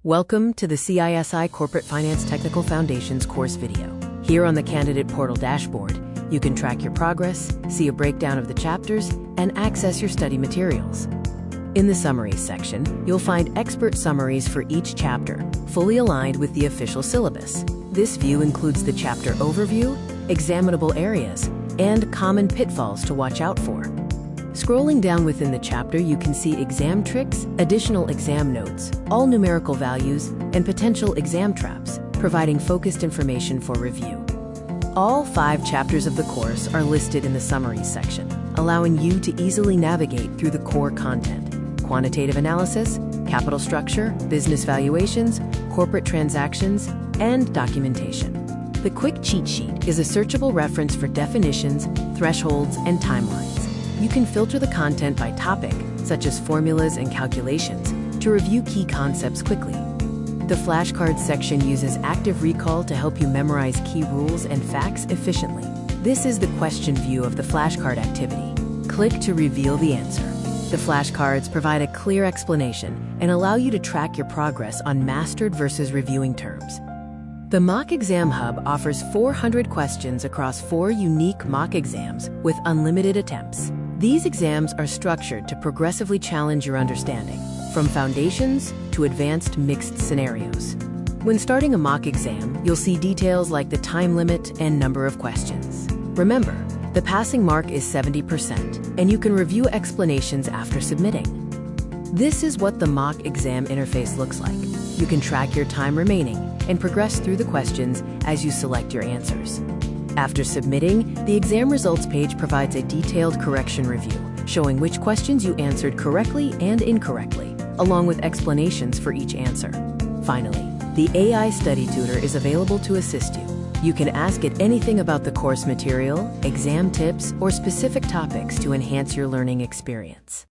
Welcome to the CISI Corporate Finance Technical Foundations course video. Here on the Candidate Portal dashboard, you can track your progress, see a breakdown of the chapters, and access your study materials. In the Summaries section, you'll find expert summaries for each chapter, fully aligned with the official syllabus. This view includes the chapter overview, examinable areas, and common pitfalls to watch out for. Scrolling down within the chapter, you can see exam tricks, additional exam notes, all numerical values, and potential exam traps, providing focused information for review. All 5 chapters of the course are listed in the Summaries section, allowing you to easily navigate through the core content: quantitative analysis, capital structure, business valuations, corporate transactions, and documentation. The quick cheat sheet is a searchable reference for definitions, thresholds, and timelines. You can filter the content by topic, such as formulas and calculations, to review key concepts quickly. The flashcards section uses active recall to help you memorize key rules and facts efficiently. This is the question view of the flashcard activity. Click to reveal the answer. The flashcards provide a clear explanation and allow you to track your progress on mastered versus reviewing terms. The Mock Exam Hub offers 400 questions across 4 unique mock exams with unlimited attempts. These exams are structured to progressively challenge your understanding, from foundations to advanced mixed scenarios. When starting a mock exam, you'll see details like the time limit and number of questions. Remember, the passing mark is 70%, and you can review explanations after submitting. This is what the mock exam interface looks like. You can track your time remaining and progress through the questions as you select your answers. After submitting, the exam results page provides a detailed correction review, showing which questions you answered correctly and incorrectly, along with explanations for each answer. Finally, the AI Study Tutor is available to assist you. You can ask it anything about the course material, exam tips, or specific topics to enhance your learning experience.